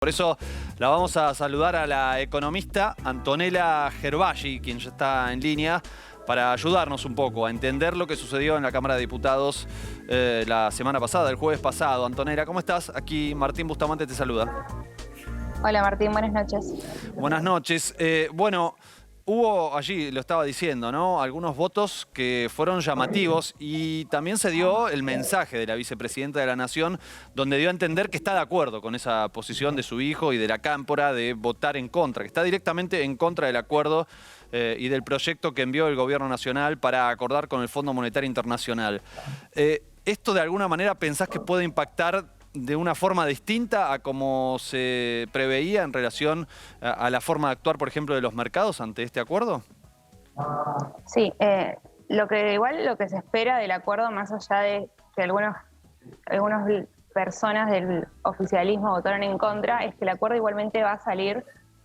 Por eso la vamos a saludar a la economista Antonella Gervasi, quien ya está en línea, para ayudarnos un poco a entender lo que sucedió en la Cámara de Diputados la semana pasada, el jueves pasado. Antonella, ¿cómo estás? Aquí Martín Bustamante te saluda. Hola Martín, buenas noches. Buenas noches. Bueno, hubo allí, lo estaba diciendo, ¿no?, algunos votos que fueron llamativos y también se dio el mensaje de la vicepresidenta de la Nación, donde dio a entender que está de acuerdo con esa posición de su hijo y de la Cámpora de votar en contra, que está directamente en contra del acuerdo y del proyecto que envió el Gobierno Nacional para acordar con el Fondo Monetario Internacional. ¿Esto de alguna manera pensás que puede impactar de una forma distinta a como se preveía en relación a la forma de actuar, por ejemplo, de los mercados ante este acuerdo? Sí, lo que se espera del acuerdo, más allá de que algunas personas del oficialismo votaron en contra, es que el acuerdo igualmente va a salir,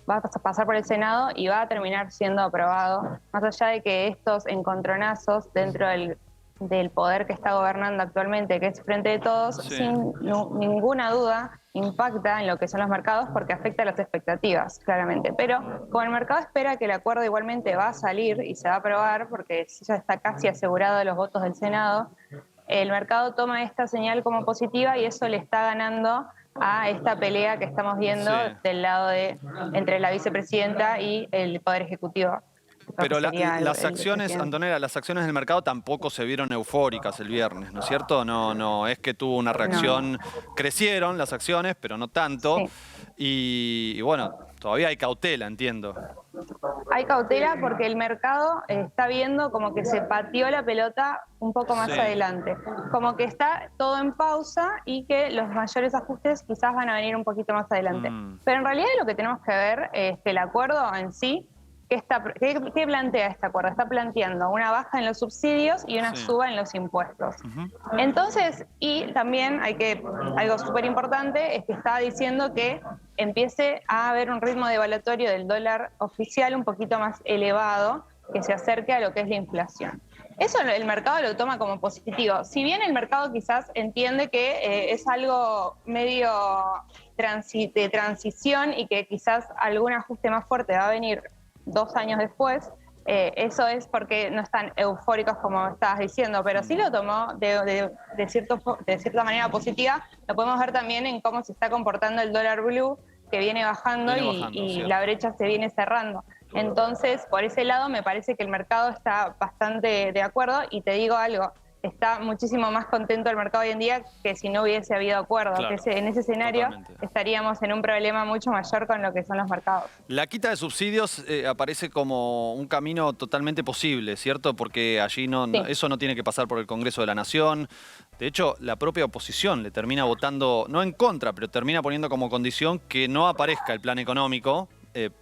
va a pasar por el Senado y va a terminar siendo aprobado, más allá de que estos encontronazos dentro del poder que está gobernando actualmente, que es Frente de Todos, Sí. sin ninguna duda impacta en lo que son los mercados porque afecta a las expectativas, claramente. Pero como el mercado espera que el acuerdo igualmente va a salir y se va a aprobar, porque ya está casi asegurado de los votos del Senado, el mercado toma esta señal como positiva y eso le está ganando a esta pelea que estamos viendo del lado entre la vicepresidenta y el Poder Ejecutivo. Pero las acciones, Antonella, las acciones del mercado tampoco se vieron eufóricas el viernes, ¿no es cierto? No es que tuvo una reacción, crecieron las acciones, pero no tanto. Sí. Y bueno, todavía hay cautela, entiendo. Hay cautela porque el mercado está viendo como que se pateó la pelota un poco más adelante, como que está todo en pausa y que los mayores ajustes quizás van a venir un poquito más adelante. Pero en realidad lo que tenemos que ver es que el acuerdo en sí, ¿qué plantea este acuerdo? Está planteando una baja en los subsidios y una suba en los impuestos. Entonces, y también algo súper importante es que está diciendo que empiece a haber un ritmo devaluatorio del dólar oficial un poquito más elevado, que se acerque a lo que es la inflación. Eso el mercado lo toma como positivo. Si bien el mercado quizás entiende que es algo medio de transición y que quizás algún ajuste más fuerte va a venir 2 años después, eso es porque no están eufóricos como estabas diciendo, pero sí lo tomó de cierta manera positiva. Lo podemos ver también en cómo se está comportando el dólar blue, que viene bajando y la brecha se viene cerrando. Entonces, por ese lado me parece que el mercado está bastante de acuerdo y te digo algo, está muchísimo más contento el mercado hoy en día que si no hubiese habido acuerdo. Claro, que en ese escenario estaríamos en un problema mucho mayor con lo que son los mercados. La quita de subsidios aparece como un camino totalmente posible, ¿cierto? Porque allí eso no tiene que pasar por el Congreso de la Nación. De hecho, la propia oposición le termina votando, no en contra, pero termina poniendo como condición que no aparezca el plan económico,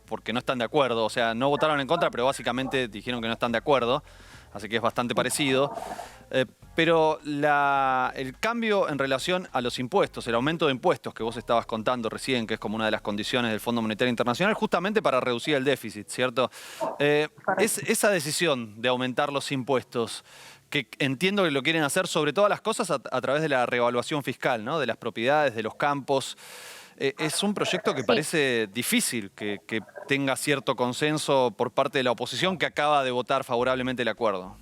porque no están de acuerdo. O sea, no votaron en contra, pero básicamente dijeron que no están de acuerdo. Así que es bastante parecido. Pero el cambio en relación a los impuestos, el aumento de impuestos que vos estabas contando recién, que es como una de las condiciones del Fondo Monetario Internacional, justamente para reducir el déficit, ¿cierto? Esa decisión de aumentar los impuestos, que entiendo que lo quieren hacer sobre todas las cosas a través de la reevaluación fiscal, ¿no?, de las propiedades, de los campos. Es un proyecto que parece difícil que tenga cierto consenso por parte de la oposición que acaba de votar favorablemente el acuerdo.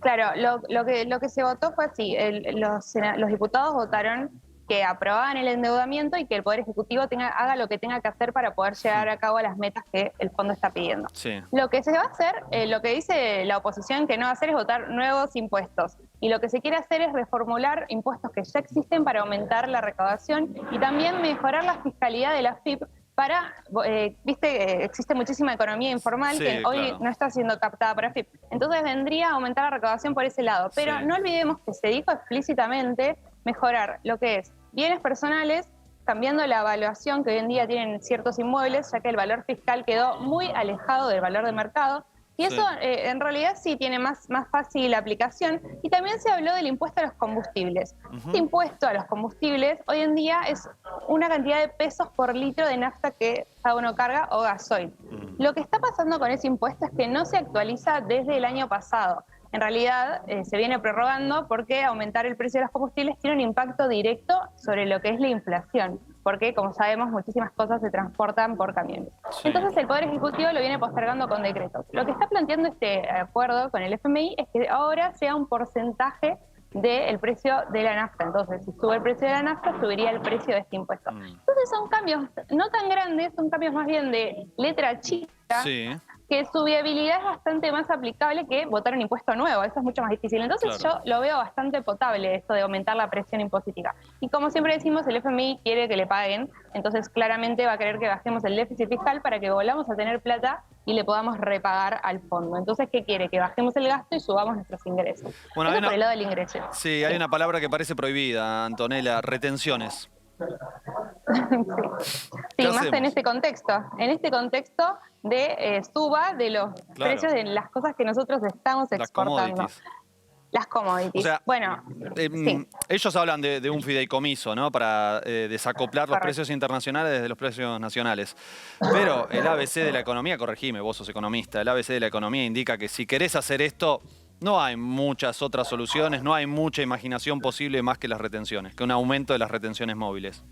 Claro, lo que se votó fue así, los diputados votaron que aprobaban el endeudamiento y que el Poder Ejecutivo haga lo que tenga que hacer para poder llevar a cabo las metas que el fondo está pidiendo. Sí. Lo que se va a hacer, lo que dice la oposición que no va a hacer es votar nuevos impuestos. Y lo que se quiere hacer es reformular impuestos que ya existen para aumentar la recaudación y también mejorar la fiscalidad de la FIP para, viste, existe muchísima economía informal que hoy no está siendo captada para FIP. Entonces vendría a aumentar la recaudación por ese lado. Pero no olvidemos que se dijo explícitamente mejorar lo que es bienes personales, cambiando la evaluación que hoy en día tienen ciertos inmuebles, ya que el valor fiscal quedó muy alejado del valor de mercado. Y eso en realidad sí tiene más fácil aplicación. Y también se habló del impuesto a los combustibles. Este impuesto a los combustibles hoy en día es una cantidad de pesos por litro de nafta que cada uno carga o gasoil. Lo que está pasando con ese impuesto es que no se actualiza desde el año pasado. En realidad se viene prorrogando porque aumentar el precio de los combustibles tiene un impacto directo sobre lo que es la inflación. porque como sabemos muchísimas cosas se transportan por camiones. Sí. Entonces el Poder Ejecutivo lo viene postergando con decretos. Lo que está planteando este acuerdo con el FMI es que ahora sea un porcentaje del precio de la nafta. Entonces, si sube el precio de la nafta, subiría el precio de este impuesto. Entonces son cambios no tan grandes, son cambios más bien de letra chica, Sí. que su viabilidad es bastante más aplicable que votar un impuesto nuevo. Eso es mucho más difícil. Entonces Claro. yo lo veo bastante potable, esto de aumentar la presión impositiva. Y como siempre decimos, el FMI quiere que le paguen, entonces claramente va a querer que bajemos el déficit fiscal para que volvamos a tener plata y le podamos repagar al fondo. Entonces, ¿qué quiere? Que bajemos el gasto y subamos nuestros ingresos. Bueno, Eso por el lado del ingreso. Sí, hay una palabra que parece prohibida, Antonella, retenciones. Sí, más hacemos? en este contexto de suba de los precios de las cosas que nosotros estamos Las exportando. commodities. Las commodities. O sea, bueno, sí. Ellos hablan de un fideicomiso, ¿no? Para desacoplar los Correcto. precios internacionales de los precios nacionales. Pero el ABC de la economía, corregime, vos sos economista, el ABC de la economía indica que si querés hacer esto, no hay muchas otras soluciones, no hay mucha imaginación posible más que las retenciones, que un aumento de las retenciones móviles.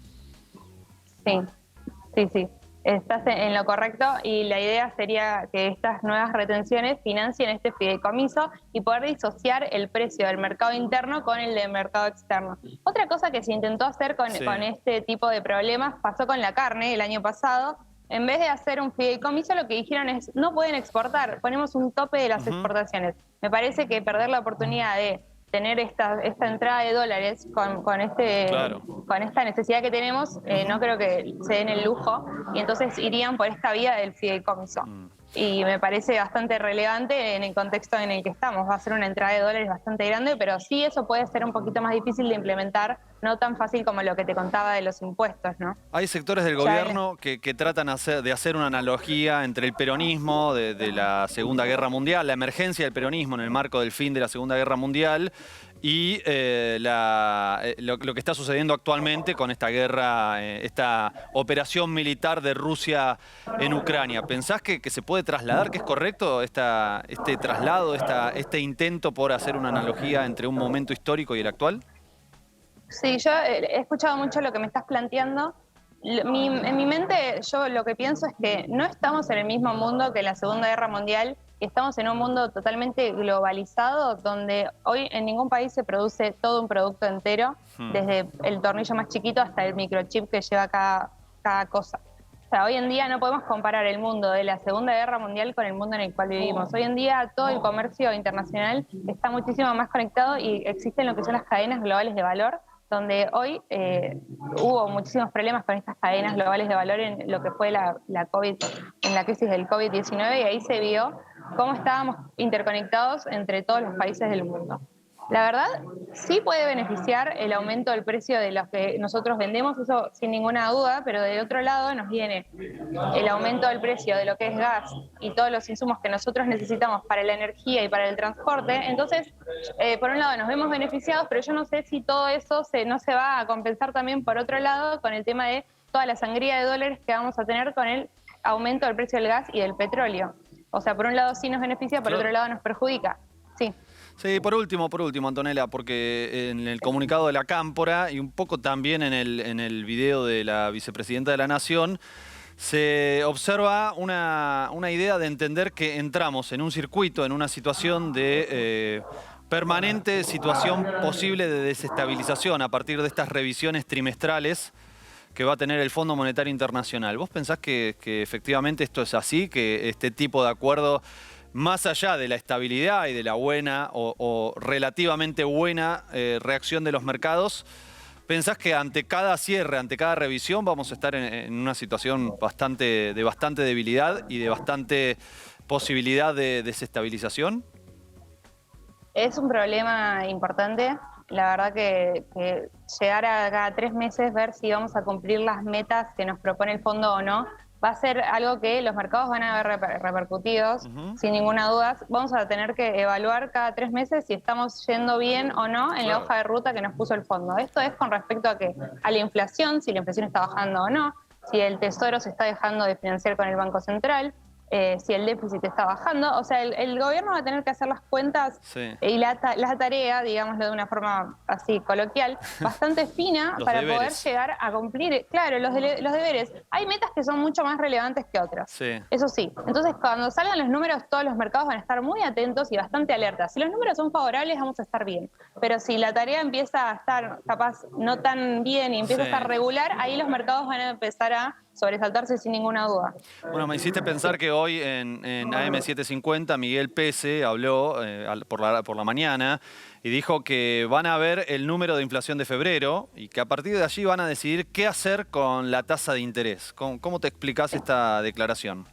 Sí. Estás en lo correcto y la idea sería que estas nuevas retenciones financien este fideicomiso y poder disociar el precio del mercado interno con el del mercado externo. Otra cosa que se intentó hacer con este tipo de problemas pasó con la carne el año pasado. En vez de hacer un fideicomiso, lo que dijeron es no pueden exportar, ponemos un tope de las exportaciones. Me parece que perder la oportunidad de tener esta entrada de dólares con esta necesidad que tenemos, no creo que se den el lujo y entonces irían por esta vía del fideicomiso. Y me parece bastante relevante en el contexto en el que estamos. Va a ser una entrada de dólares bastante grande, pero sí eso puede ser un poquito más difícil de implementar, no tan fácil como lo que te contaba de los impuestos, ¿no? Hay sectores del gobierno que tratan de hacer una analogía entre el peronismo de la Segunda Guerra Mundial, la emergencia del peronismo en el marco del fin de la Segunda Guerra Mundial y lo que está sucediendo actualmente con esta guerra, esta operación militar de Rusia en Ucrania. ¿Pensás que se puede trasladar, que es correcto este traslado, este intento por hacer una analogía entre un momento histórico y el actual? Sí, yo he escuchado mucho lo que me estás planteando. En mi mente yo lo que pienso es que no estamos en el mismo mundo que la Segunda Guerra Mundial, estamos en un mundo totalmente globalizado donde hoy en ningún país se produce todo un producto entero, desde el tornillo más chiquito hasta el microchip que lleva cada cosa. O sea, hoy en día no podemos comparar el mundo de la Segunda Guerra Mundial con el mundo en el cual vivimos. Hoy en día todo el comercio internacional está muchísimo más conectado y existen lo que son las cadenas globales de valor, donde hoy hubo muchísimos problemas con estas cadenas globales de valor en lo que fue la COVID, en la crisis del COVID-19, y ahí se vio cómo estábamos interconectados entre todos los países del mundo. La verdad, sí puede beneficiar el aumento del precio de los que nosotros vendemos, eso sin ninguna duda, pero de otro lado nos viene el aumento del precio de lo que es gas y todos los insumos que nosotros necesitamos para la energía y para el transporte. Entonces, por un lado nos vemos beneficiados, pero yo no sé si todo eso no se va a compensar también por otro lado con el tema de toda la sangría de dólares que vamos a tener con el aumento del precio del gas y del petróleo. O sea, por un lado sí nos beneficia, por otro lado nos perjudica. Sí. Sí, por último, Antonella, porque en el comunicado de la Cámpora y un poco también en el video de la vicepresidenta de la Nación, se observa una idea de entender que entramos en un circuito, en una situación de permanente situación posible de desestabilización a partir de estas revisiones trimestrales que va a tener el Fondo Monetario Internacional. ¿Vos pensás que efectivamente esto es así, que este tipo de acuerdo, más allá de la estabilidad y de la buena o relativamente buena reacción de los mercados, pensás que ante cada cierre, ante cada revisión, vamos a estar en una situación de bastante debilidad y de bastante posibilidad de desestabilización? Es un problema importante. La verdad que llegar a cada 3 meses, ver si vamos a cumplir las metas que nos propone el fondo o no, va a ser algo que los mercados van a ver repercutidos, sin ninguna duda. Vamos a tener que evaluar cada 3 meses si estamos yendo bien o no en la hoja de ruta que nos puso el fondo. Esto es con respecto a la inflación, si la inflación está bajando o no, si el Tesoro se está dejando de financiar con el Banco Central, si el déficit está bajando. O sea, el gobierno va a tener que hacer las cuentas y la tarea, digámoslo de una forma así coloquial, bastante fina para poder llegar a cumplir, claro, los deberes. Hay metas que son mucho más relevantes que otras, eso sí. Entonces, cuando salgan los números, todos los mercados van a estar muy atentos y bastante alertas. Si los números son favorables, vamos a estar bien. Pero si la tarea empieza a estar capaz no tan bien y empieza a estar regular, ahí los mercados van a empezar a sobresaltarse sin ninguna duda. Bueno, me hiciste pensar que hoy en AM750 Miguel Pese habló por la mañana y dijo que van a ver el número de inflación de febrero y que a partir de allí van a decidir qué hacer con la tasa de interés. ¿Cómo te explicás esta declaración?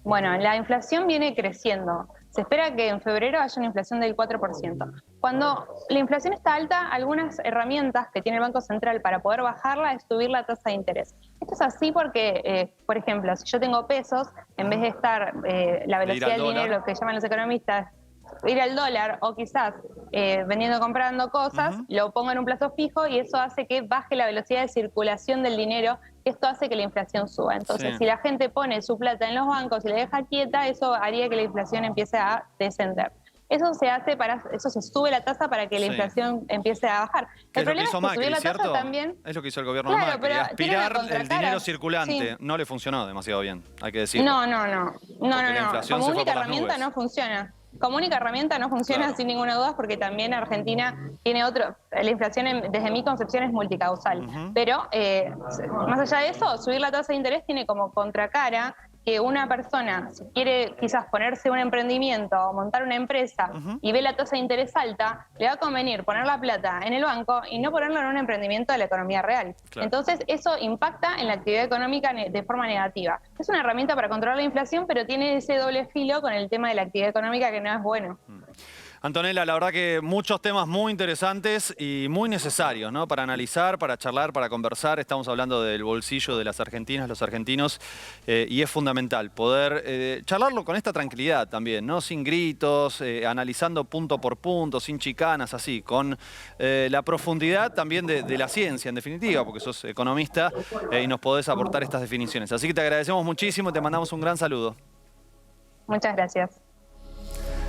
Bueno, la inflación viene creciendo. Se espera que en febrero haya una inflación del 4%. Cuando la inflación está alta, algunas herramientas que tiene el Banco Central para poder bajarla es subir la tasa de interés. Esto es así porque, por ejemplo, si yo tengo pesos, en vez de estar la velocidad del dinero, lo que llaman los economistas, ir al dólar o quizás vendiendo o comprando cosas, lo pongo en un plazo fijo y eso hace que baje la velocidad de circulación del dinero. Esto hace que la inflación suba. Entonces, si la gente pone su plata en los bancos y la deja quieta, eso haría que la inflación empiece a descender. Eso se hace eso se sube la tasa para que la inflación empiece a bajar. El problema es que Macri, subir la tasa también. Es lo que hizo el gobierno de Macri, aspirar el dinero circulante. No le funcionó demasiado bien, hay que decirlo. No. Como única herramienta no funciona. Como única herramienta no funciona sin ninguna duda porque también Argentina tiene la inflación desde mi concepción es multicausal. Pero más allá de eso, subir la tasa de interés tiene como contracara que una persona, si quiere quizás ponerse un emprendimiento o montar una empresa y ve la tasa de interés alta, le va a convenir poner la plata en el banco y no ponerlo en un emprendimiento de la economía real. Entonces eso impacta en la actividad económica de forma negativa. Es una herramienta para controlar la inflación, pero tiene ese doble filo con el tema de la actividad económica que no es bueno. Antonella, la verdad que muchos temas muy interesantes y muy necesarios, ¿no? Para analizar, para charlar, para conversar. Estamos hablando del bolsillo de las argentinas, los argentinos, y es fundamental poder charlarlo con esta tranquilidad también, ¿no? Sin gritos, analizando punto por punto, sin chicanas, así, con la profundidad también de la ciencia, en definitiva, porque sos economista y nos podés aportar estas definiciones. Así que te agradecemos muchísimo y te mandamos un gran saludo. Muchas gracias.